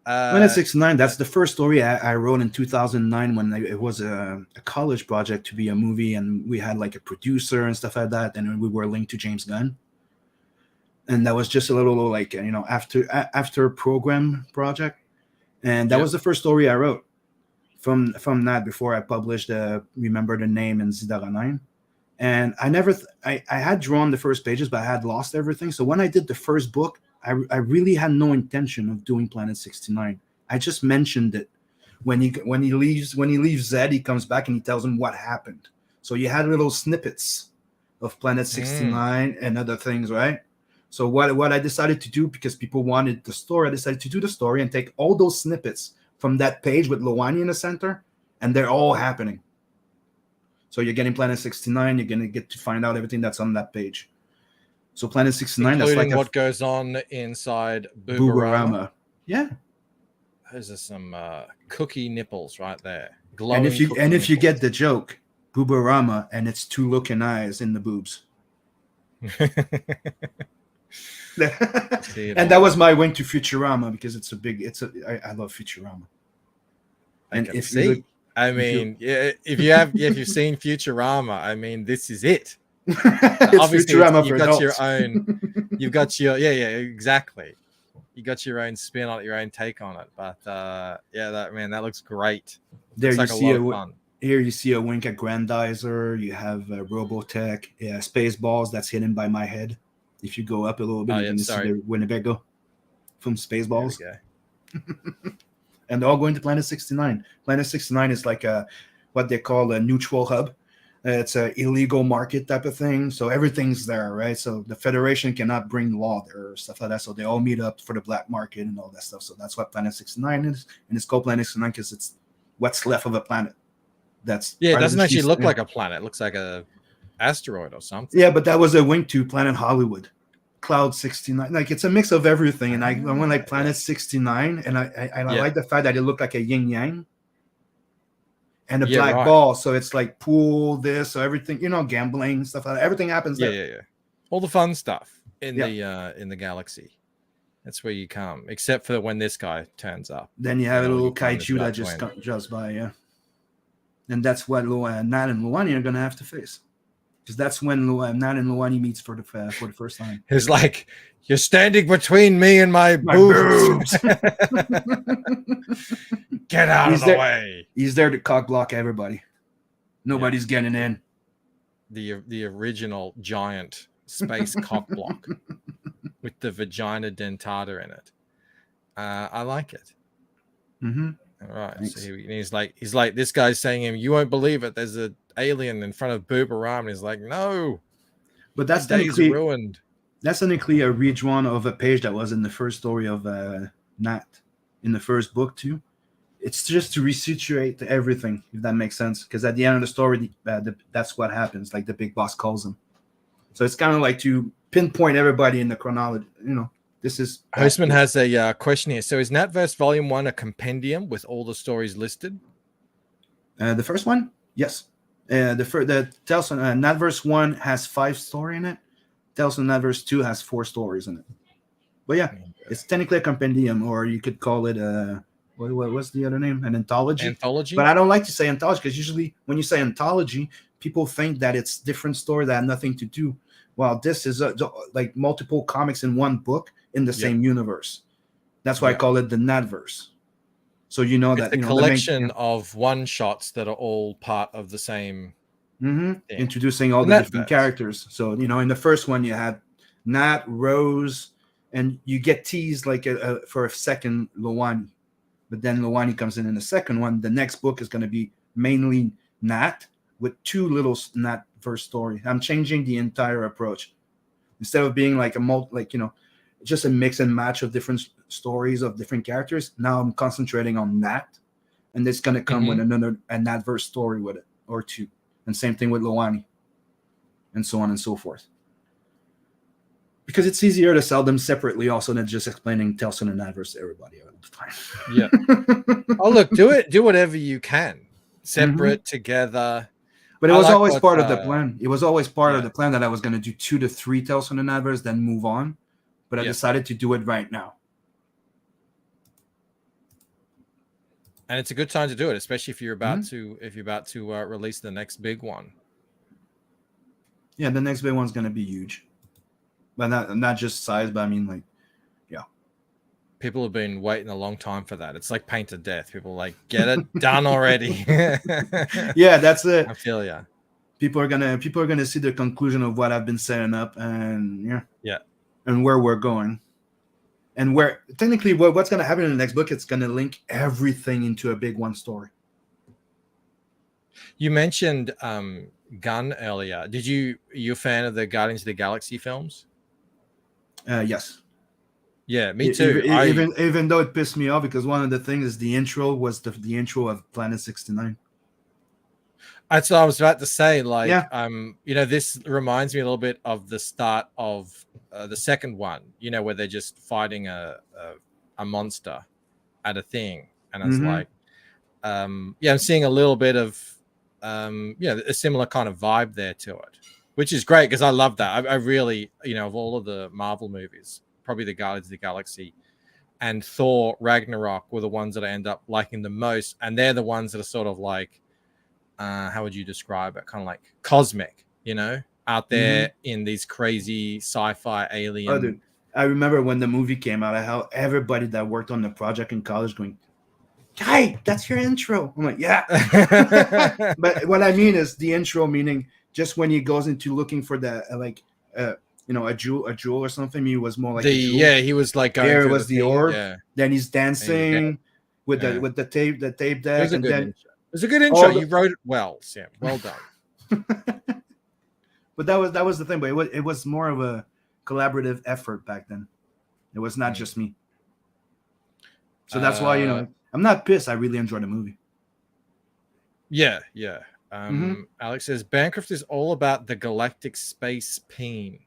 Planet 69. That's the first story I wrote in 2009 when it was a college project to be a movie, and we had like a producer and stuff like that, and we were linked to James Gunn. And that was just a little like after program project, and that was the first story I wrote from that before I published Remember the Name in Zidara 9. And I had drawn the first pages, but I had lost everything. So when I did the first book, I really had no intention of doing Planet 69. I just mentioned it when he leaves Zed, he comes back and he tells him what happened. So you had little snippets of Planet 69 and other things, right? So what I decided to do, because people wanted the story, I decided to do the story and take all those snippets from that page with Lowani in the center, and they're all happening. So you're getting Planet 69, you're going to get to find out everything that's on that page. So Planet 69, including that's like what goes on inside Boobarama. Yeah. Those are some cookie nipples right there. And if you get the joke, Boobarama, and it's two looking eyes in the boobs. And that was my wink to Futurama, because I love Futurama. And if you've seen Futurama, I mean, this is it. Obviously, Futurama you've got your own. You've got your exactly. You got your own spin on it, your own take on it. But that looks great. There looks you like see here you see a wink at Grandizer. You have Robotech, Spaceballs that's hidden by my head. If you go up a little bit, you can see the Winnebago from Spaceballs. And they're all going to Planet 69. Planet 69 is like what they call a neutral hub. It's an illegal market type of thing. So everything's there, right? So the Federation cannot bring law there or stuff like that. So they all meet up for the black market and all that stuff. So that's what Planet 69 is. And it's called Planet 69 because it's what's left of a planet. It doesn't actually look like a planet. It looks like a asteroid or something. Yeah, but that was a wink to Planet Hollywood. Cloud 69, like it's a mix of everything, and I went like Planet 69, and I like the fact that it looked like a yin yang and a black ball, so it's like pool, this, so everything, gambling stuff like that. Everything happens there. All the fun stuff. in the galaxy. That's where you come, except for when this guy turns up. Then you have a little you come is kaiju that about just 20. just by, yeah. And that's what Nat and Luani are gonna have to face, because that's when Nat and Luani meets for the first time. He's like, "You're standing between me and my boobs. Get out of the way." He's there to cock block everybody. Nobody's getting in. The original giant space cock block with the vagina dentata in it. I like it. Mm-hmm. All right. Thanks. So he's like, this guy's saying him, "You won't believe it. There's an alien in front of Booba Ram." And he's like, "No." But that's technically ruined. That's technically a redrawn of a page that was in the first story of Nat in the first book too. It's just to resituate everything, if that makes sense. Because at the end of the story, that's what happens. Like the big boss calls him. So it's kind of like to pinpoint everybody in the chronology. You know, this is. Hostman has a question here. So is NATVERSE Volume 1 a compendium with all the stories listed? The first one, yes. The Tales of NATVERSE 1 has 5 stories in it. Tales of NATVERSE 2 has 4 stories in it. But yeah, it's technically a compendium, or you could call it a. What's the other name? An anthology. Anthology. But I don't like to say anthology, because usually when you say anthology, people think that it's different story that have nothing to do. Well, this is like multiple comics in one book in the same universe. That's why I call it the NATVERSE. So you know that it's a collection of one shots that are all part of the same. Introducing all the different characters. So in the first one you had Nat, Rose, and you get teased like for a second Luani. But then Luani comes in the second one. The next book is going to be mainly Nat with 2 little NATVERSE stories. I'm changing the entire approach. Instead of being like just a mix and match of different stories of different characters, now I'm concentrating on Nat, and it's going to come with a NATVERSE story with it, or 2. And same thing with Luani, and so on and so forth. Because it's easier to sell them separately also than just explaining Tales of the NATVERSE to everybody all the time. Yeah. Oh, look, do whatever you can. Separate, together. But it was always part of the plan. It was always part of the plan that I was going to do 2 to 3 Tales of the NATVERSE, then move on. But I decided to do it right now. And it's a good time to do it, especially if you're about to release the next big one. Yeah, the next big one's going to be huge. But not just size, but I mean, like, yeah. People have been waiting a long time for that. It's like Paint to Death. People are like, get it done already. Yeah, that's it. I feel ya. People are gonna see the conclusion of what I've been setting up, and and where we're going, and where technically what's gonna happen in the next book. It's gonna link everything into a big one story. You mentioned Gunn earlier. Are you a fan of the Guardians of the Galaxy films? Yes. Yeah, me too. Even though it pissed me off, because one of the things is the intro was the intro of Planet 69. That's what I was about to say. Like, this reminds me a little bit of the start of the second one. Where they're just fighting a monster at a thing, and it's like, I'm seeing a little bit of, a similar kind of vibe there to it, which is great because I love that. I really, of all of the Marvel movies, probably the Guardians of the Galaxy and Thor Ragnarok were the ones that I end up liking the most, and they're the ones that are sort of like, how would you describe it? Kind of like cosmic, out there in these crazy sci-fi alien. Oh, dude. I remember when the movie came out, how everybody that worked on the project in college going, "Hey, that's your intro." I'm like, yeah. But what I mean is the intro, meaning just when he goes into looking for the a jewel or something. He was more like he was like going there was the orb. Yeah. Then he's dancing with the tape deck, and then. It was a good intro. You wrote it well, Sam. Well done. But that was the thing. But it was more of a collaborative effort back then. It was not just me. So that's why I'm not pissed. I really enjoyed the movie. Yeah. Alex says Bancroft is all about the galactic space peen.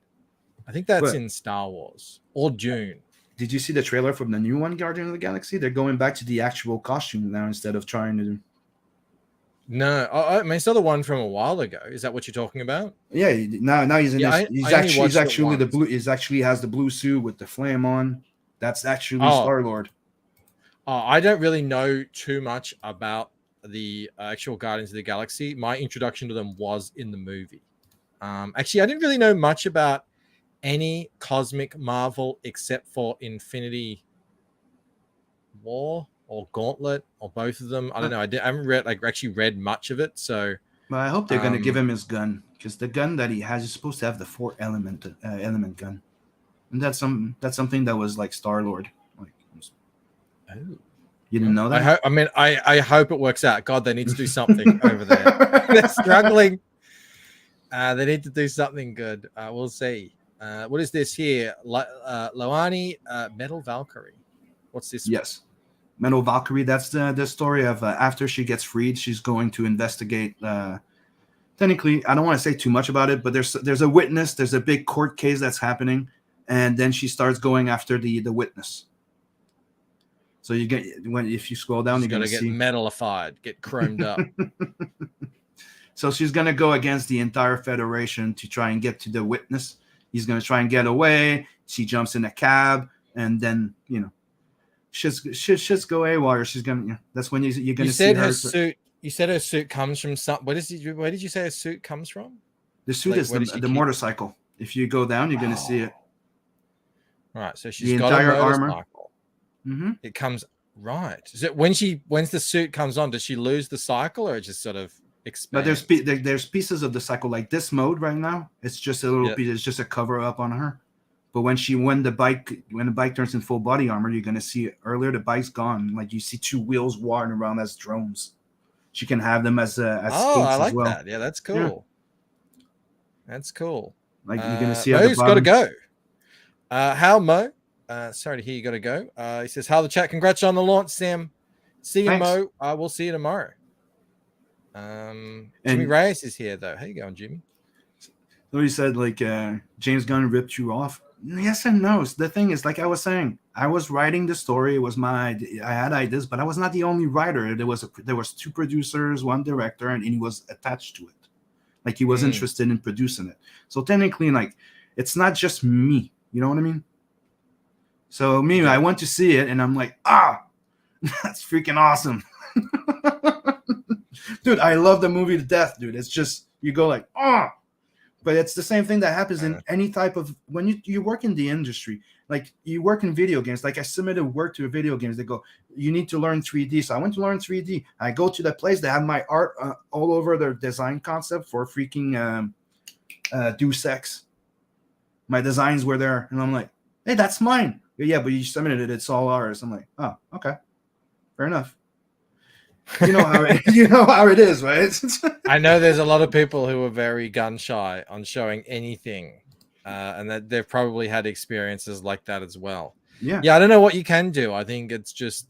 I think that's in Star Wars or Dune. Did you see the trailer from the new one, Guardian of the Galaxy? They're going back to the actual costume now instead of trying to do. No, I mean, I saw the one from a while ago. Is that what you're talking about? Yeah, now he's in Yeah, this. He's I only actually watched it the once. blue. He's actually has the blue suit with the flame on. That's actually Oh, Star-Lord. I don't really know too much about the actual Guardians of the Galaxy. My introduction to them was in the movie. Actually, I didn't really know much about any cosmic Marvel except for Infinity War or Gauntlet or both of them. I don't know. I haven't read actually read much of it. So, But I hope they're gonna give him his gun, because the gun that he has is supposed to have the 4 element gun, and that's something that was like Star-Lord. Like, oh. You didn't know that? I hope it works out. God, they need to do something over there. They're struggling. They need to do something good. We'll see. What is this here? Loani, Metal Valkyrie. What's this? Yes. Metal Valkyrie. That's the story of after she gets freed, she's going to investigate. Technically, I don't want to say too much about it, but there's a witness. There's a big court case that's happening, and then she starts going after the witness. So you get if you scroll down, you're gonna get see metalified, get chromed up. So she's gonna go against the entire Federation to try and get to the witness. He's gonna try and get away. She jumps in a cab, and then shit's go AWOL. She's gonna. That's when you're gonna see her suit. You said her suit comes from some. Where did you say her suit comes from? The suit is the motorcycle. If you go down, you're gonna see it. All right, so she's the got entire a motorcycle. armor. Mm-hmm. It comes right. Is it when the suit comes on? Does she lose the cycle, or it just sort of expands? But there's pieces of the cycle, like this mode right now. It's just a little piece. It's just a cover up on her. But when the bike turns in full body armor, you're gonna see it earlier. The bike's gone. Like you see 2 wheels wandering around as drones. She can have them as skates I like as well. that. Yeah, that's cool. Yeah. That's cool. Like you're gonna see. Mo's got to go. How Mo? Sorry to hear you got to go. He says, "How the chat? Congrats on the launch, Sam. See you, Thanks. Mo. We'll see you tomorrow." Jimmy Reyes is here though. How you going, Jimmy? So he said, like, James Gunn ripped you off. Yes and no. The thing is, like I was saying, I was writing the story. It was I had ideas, but I was not the only writer. There was 2 producers, 1 director, and he was attached to it. Like he was interested in producing it. So technically, like, it's not just me. You know what I mean? So I went to see it, and I'm like, that's freaking awesome. Dude, I love the movie to death, dude. It's just, you go like, But it's the same thing that happens in any type of, when you work in the industry, like you work in video games. Like I submitted work to video games. They go, you need to learn 3D. So I went to learn 3D. I go to the place. They have my art all over their design concept for freaking Deus Ex. My designs were there. And I'm like, hey, that's mine. Yeah, but you submitted it. It's all ours. I'm like, oh, okay. Fair enough. You know how it is, right? I know there's a lot of people who are very gun shy on showing anything, and that they've probably had experiences like that as well. Yeah. I don't know what you can do. I think it's just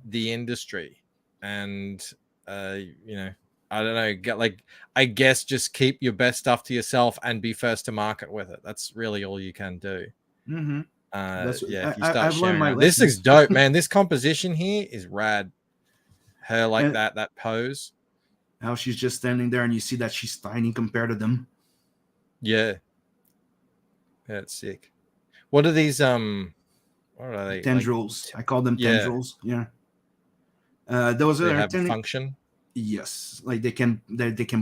the industry, and I don't know. I guess just keep your best stuff to yourself and be first to market with it. That's really all you can do. Mm-hmm. If you start sharing, this is dope, man. This composition here is rad. Her like that pose. How she's just standing there, and you see that she's tiny compared to them. Yeah, it's sick. What are these? What are they? Tendrils. I call them tendrils. Yeah. Those they are have function. Yes, like they can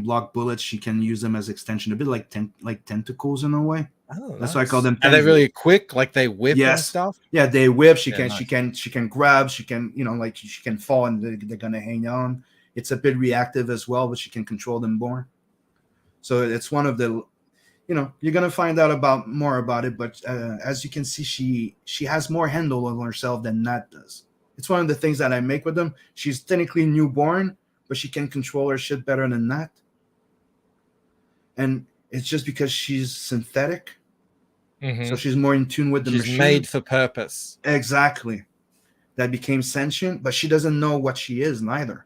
block bullets. She can use them as extension, a bit like tentacles in a way. Oh, that's why I call them. Are they really quick? Like they whip and stuff? Yeah, they whip. She can grab. She can like she can fall and they're gonna hang on. It's a bit reactive as well, but she can control them more. So it's one of the, you're gonna find out more about it. But as you can see, she has more handle on herself than Nat does. It's one of the things that I make with them. She's technically newborn, but she can control her shit better than Nat. And it's just because she's synthetic. Mm-hmm. So she's more in tune with the machine. She's made for purpose. Exactly. That became sentient, but she doesn't know what she is neither.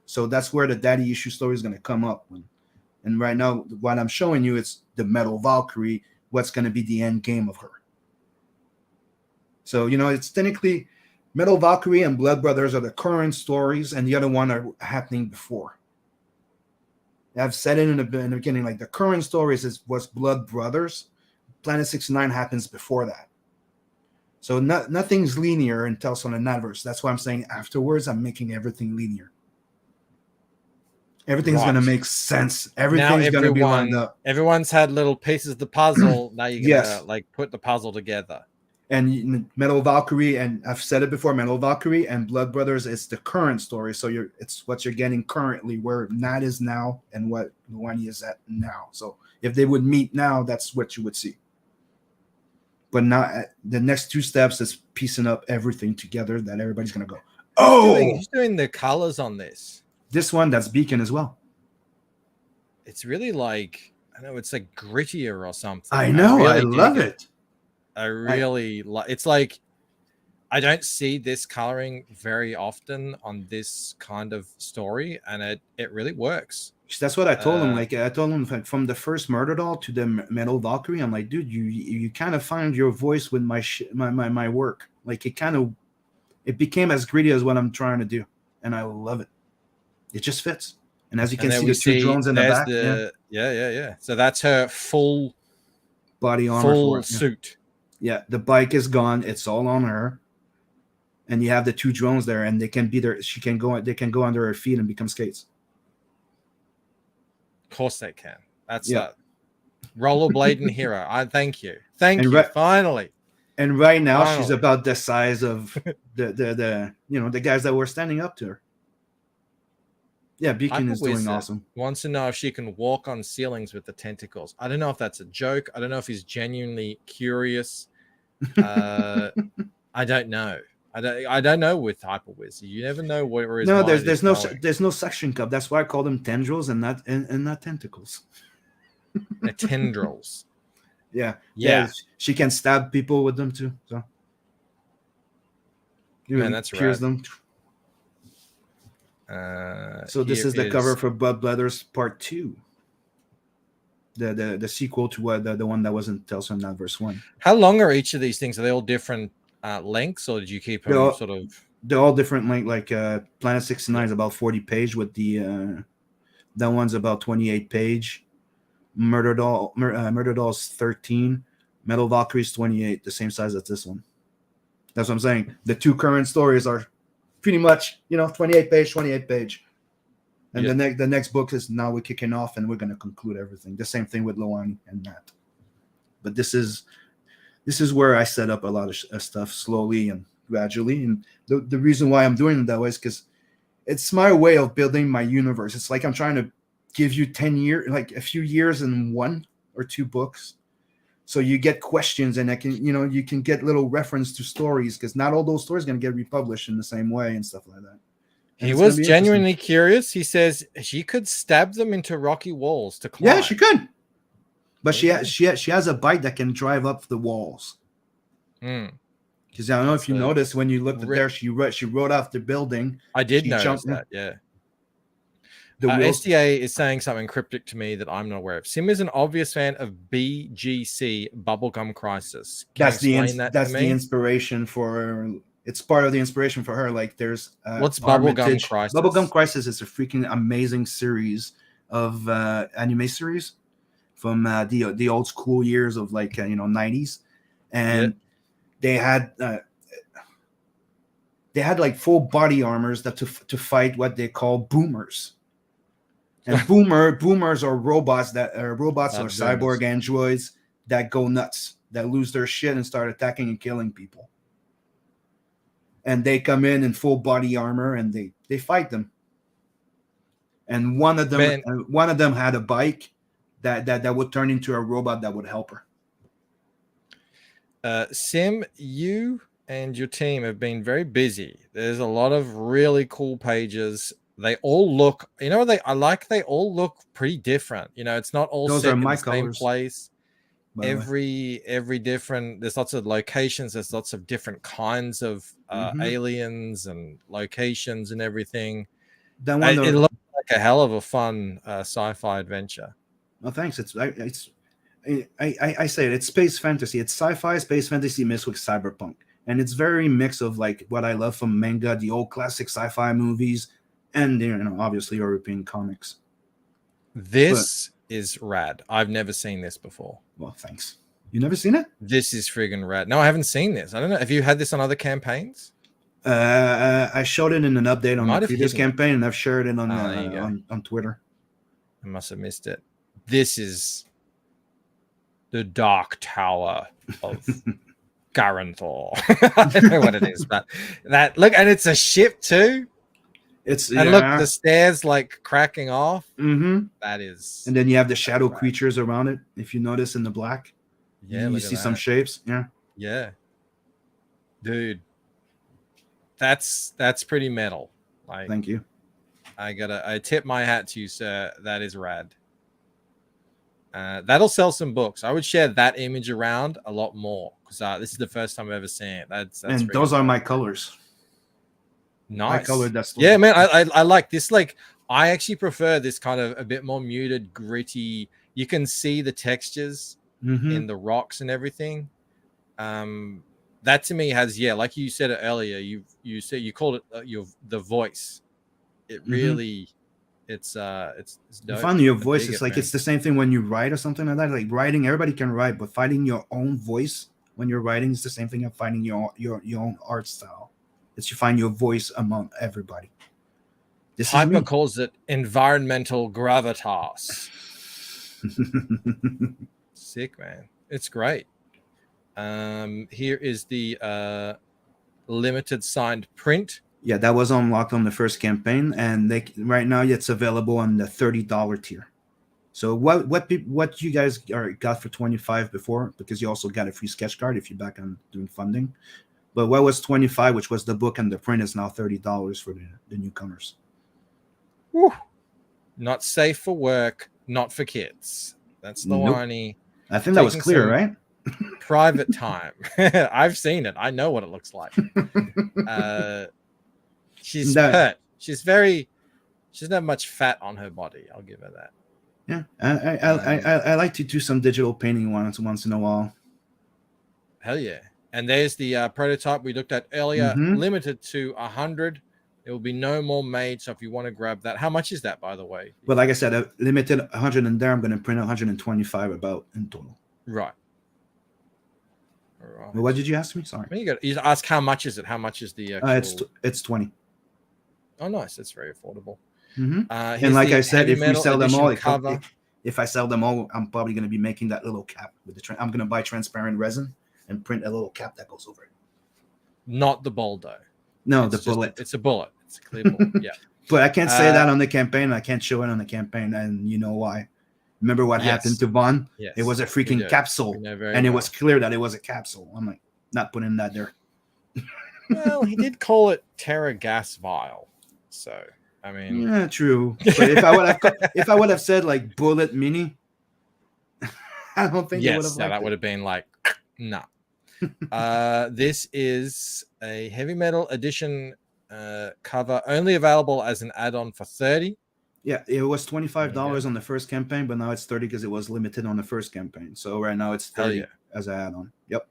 So that's where the daddy issue story is going to come up. And right now, what I'm showing you, it's the Metal Valkyrie, what's going to be the end game of her. So, it's technically Metal Valkyrie and Blood Brothers are the current stories, and the other one are happening before. I've said it in the beginning, like the current stories was Blood Brothers. Planet 69 happens before that. So nothing's linear in Tales from the NATVERSE. That's why I'm saying afterwards I'm making everything linear. Everything's gonna make sense. Everything's gonna be lined up. Everyone's had little pieces of the puzzle. Now you're gonna Yes. like put the puzzle together. And Metal Valkyrie, and I've said it before, Metal Valkyrie and Blood Brothers is the current story. So it's what you're getting currently, where Nat is now and what Luani is at now. So if they would meet now, that's what you would see. But not the next two steps is piecing up everything together that everybody's gonna go. Who's doing the colors on this? This one, that's Beacon as well. It's really like, I know it's like grittier or something. I know, I love it. I really like. It's like I don't see this coloring very often on this kind of story, and it really works. That's what I told him. Like I told him from the first Murder Doll to the Metal Valkyrie, I'm like, dude, you kind of find your voice with my work. Like it became as gritty as what I'm trying to do, and I love it. It just fits. And as you can see, the two drones in the back. Yeah. So that's her full body armor, full suit. Yeah, the bike is gone. It's all on her, and you have the two drones there, and they can be there. They can go under her feet and become skates. Of course they can. That's a rollerblading hero. I thank you. Thank you. Finally. And right now she's about the size of the guys that were standing up to her. Yeah, Beacon is doing awesome. Wants to know if she can walk on ceilings with the tentacles. I don't know if that's a joke. I don't know if he's genuinely curious. I don't know. I don't know with Hyperwiz. You never know where his no. mind There's no suction cup. That's why I call them tendrils and not tentacles. They're tendrils. Yeah. She can stab people with them too. So, man, that's pierce rad. them. So this is the cover for Blood Brothers Part 2. The sequel to the one that wasn't Tales from NATVERSE 1. How long are each of these things? Are they all different lengths, or did you keep them sort of? They're all different length. Like Planet 69 is about 40 page, with the that one's about 28 page. Murder Doll's 13. Metal Valkyrie's 28, the same size as this one. That's what I'm saying. The two current stories are pretty much 28 page. And the next book is now we're kicking off and we're going to conclude everything. The same thing with Loan and Nat. But this is where I set up a lot of stuff slowly and gradually. And the reason why I'm doing it that way is because it's my way of building my universe. It's like I'm trying to give you 10 years, like a few years in one or two books. So you get questions, and you can get little reference to stories, because not all those stories are going to get republished in the same way and stuff like that. And he was genuinely curious. He says she could stab them into rocky walls to climb. Yeah, she could. But she has a bike that can drive up the walls. Because I don't know if you noticed when you looked at there, she rode off the building. I did notice that. Yeah. SDA is saying something cryptic to me that I'm not aware of. Sim is an obvious fan of BGC Bubblegum Crisis. That's the inspiration for. It's part of the inspiration for her. Like there's what's Bubblegum Crisis? Bubblegum Crisis is a freaking amazing series of anime series from the old school years of 90s, and they had like full body armors that to fight what they call boomers. And boomers are robots or cyborg androids that go nuts, that lose their shit and start attacking and killing people. And they come in full body armor and they fight them. And one of them had a bike that would turn into a robot that would help her. Sim, you and your team have been very busy. There's a lot of really cool pages. They all look, they all look pretty different. It's not all those set are in my the colors. same place. Every different, there's lots of locations, there's lots of different kinds of aliens and locations and everything. It looks like a hell of a fun sci-fi adventure. Well, thanks. I say it. It's space fantasy. It's sci-fi, space fantasy mixed with cyberpunk, and it's very mix of what I love from manga, the old classic sci-fi movies, and obviously European comics. This is rad. I've never seen this before. Well, thanks. You never seen it? This is friggin' rad. No, I haven't seen this. I don't know. Have you had this on other campaigns? I showed it in an update on Might the have previous hidden it. campaign, and I've shared it on there you go. on Twitter. I must have missed it. This is the Dark Tower of Garanthor. I don't know what it is, but that look, and it's a ship too. It's and look, the stairs like cracking off. Mm-hmm. That is, and then you have the shadow creatures around it. If you notice in the black, yeah, you see some shapes. Yeah, dude, that's pretty metal. Like, thank you. I tip my hat to you, sir. That is rad. That'll sell some books. I would share that image around a lot more because this is the first time I've ever seen it. That's and those are my colors. Nice. I colored that story. Yeah, man. I like this. Like, I actually prefer this kind of a bit more muted, gritty. You can see the textures in the rocks and everything. That to me has, like you said it earlier. You said you called it the voice. It really. It's dope. You find your voice. It's like it's the same thing when you write or something like that. Like writing, everybody can write, but finding your own voice when you're writing is the same thing as finding your own art style. It's you find your voice among everybody. This Hyper calls it environmental gravitas. Sick, man. It's great. Here is the limited signed print. Yeah, that was unlocked on the first campaign, and right now it's available on the $30 tier. So what you guys got for $25 before, because you also got a free sketch card if you're back on doing funding. But what was $25, which was the book and the print, is now $30 for the newcomers. Woo. Not safe for work, not for kids. That's the whiny. I think that was clear, right? Private time. I've seen it. I know what it looks like. She's pert. She doesn't have much fat on her body. I'll give her that. Yeah, I like to do some digital painting once in a while. Hell yeah! And there's the prototype we looked at earlier, limited to 100. There will be no more made. So if you want to grab that, how much is that, by the way? But like I said, limited 100 in there. I'm going to print 125 about in total. Right. Well, what did you ask me? Sorry. You ask how much is it? How much is the? Actual... It's 20. Oh, nice. That's very affordable. And like I said, if we sell them all, if I sell them all, I'm probably going to be making that little cap with the. I'm going to buy transparent resin and print a little cap that goes over it. Not the Boldo. No, it's the bullet. It's a bullet. It's a clear bullet. Yeah. But I can't say that on the campaign. I can't show it on the campaign, and you know why? Remember what happened to Vaughn? Yes. It was a freaking capsule, and it was clear that it was a capsule. I'm like, not putting that there. Well, he did call it Terra Gas Vial, so I mean, yeah, true. But if I would have said like bullet mini, I don't think. Yes, that would have been like, no. This is a heavy metal edition cover, only available as an add-on for $30. Yeah, it was $25 on the first campaign, but now it's $30 because it was limited on the first campaign. So right now it's $30 as an add-on. Yep.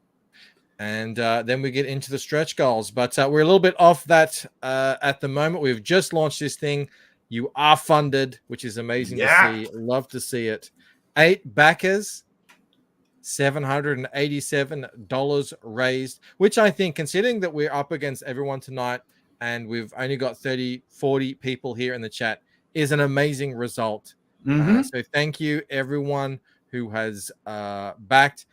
And then we get into the stretch goals, but we're a little bit off that at the moment. We've just launched this thing. You are funded, which is amazing to see. Love to see it. 8 backers, $787 raised, which I think, considering that we're up against everyone tonight and we've only got 30, 40 people here in the chat, is an amazing result. So thank you, everyone who has backed.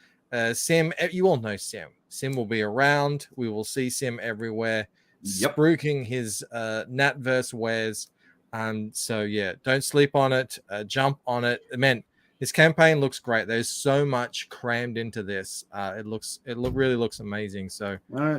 Sim, you all know Sim. Sim will be around. We will see Sim everywhere, spruiking his NATVERSE wares. So yeah, don't sleep on it. Jump on it. Man, this campaign looks great. There's so much crammed into this. It really looks amazing. So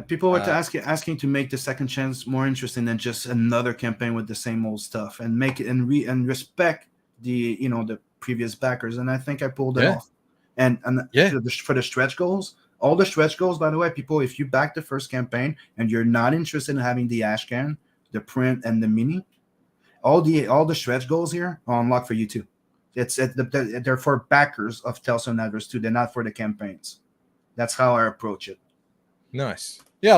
people were asking to make the second chance more interesting than just another campaign with the same old stuff, and make it and respect the the previous backers. And I think I pulled it off. And for the stretch goals, all the stretch goals, by the way, people, if you back the first campaign and you're not interested in having the ash can, the print, and the mini, all the stretch goals here are unlocked for you too. They're for backers of Tales of NATVERSE too. They're not for the campaigns. That's how I approach it. Nice. Yeah, I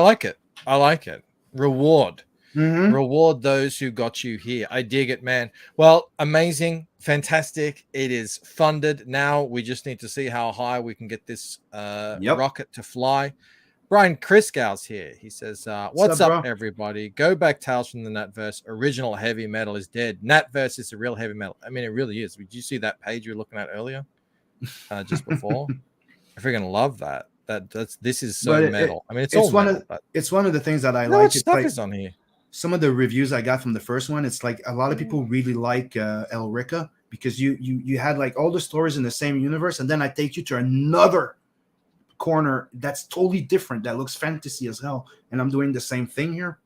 like it. Reward. Reward those who got you here. I dig it, man. Well, amazing, fantastic. It is funded. Now we just need to see how high we can get this rocket to fly. Brian Kriskow's here. He says, what's up, everybody? Go back, Tales from the NATVERSE. Original heavy metal is dead. NATVERSE is a real heavy metal. I mean, it really is. Did you see that page you were looking at earlier? Just before? I freaking love that. This is so metal. I mean, it's all metal. It's one of the things that I like. What stuff is on here? Some of the reviews I got from the first one, it's like a lot of people really like Elrica because you had like all the stories in the same universe, and then I take you to another corner that's totally different that looks fantasy as hell, and I'm doing the same thing here,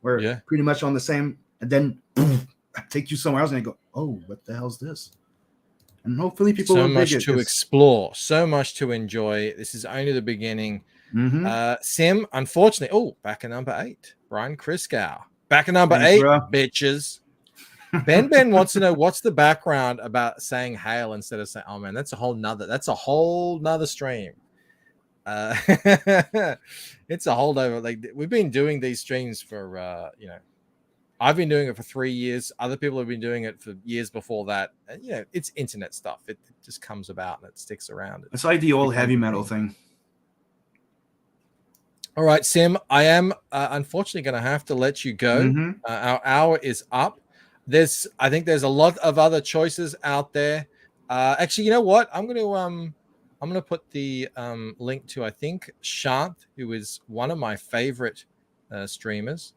where pretty much on the same, and then boom, I take you somewhere else, and I go, oh, what the hell's this? And hopefully people will much to explore, so much to enjoy. This is only the beginning. Sim, unfortunately, back at number 8, Brian Kriskow. Back at number 8, bitches. Ben wants to know what's the background about saying hail instead of saying, oh man, that's a whole nother stream. It's a holdover. Like, we've been doing these streams for I've been doing it for 3 years. Other people have been doing it for years before that. And, it's internet stuff. It just comes about and it sticks around. It's like the old heavy metal thing. All right, Sim, I am unfortunately going to have to let you go. Our hour is up. I think there's a lot of other choices out there. Actually, you know what? I'm going to put the link to, I think, Shant, who is one of my favorite streamers.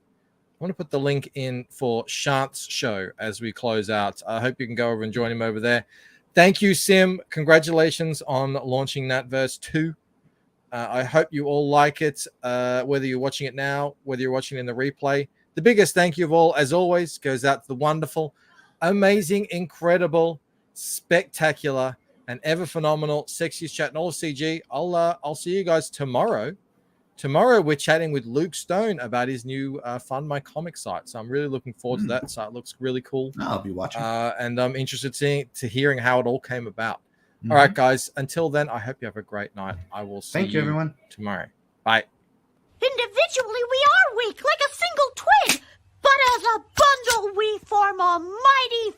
I'm going to put the link in for Shant's show as we close out. I hope you can go over and join him over there. Thank you, Sim. Congratulations on launching NATVERSE 2. I hope you all like it, whether you're watching it now, whether you're watching it in the replay. The biggest thank you of all, as always, goes out to the wonderful, amazing, incredible, spectacular, and ever phenomenal Sexiest Chat and all of CG. I'll see you guys tomorrow. Tomorrow we're chatting with Luke Stone about his new Fund My Comic site. So I'm really looking forward to that. Site looks really cool. I'll be watching. And I'm interested to hearing how it all came about. All right, guys. Until then, I hope you have a great night. I will see you everyone tomorrow. Bye. Individually, we are weak, like a single twig, but as a bundle, we form a mighty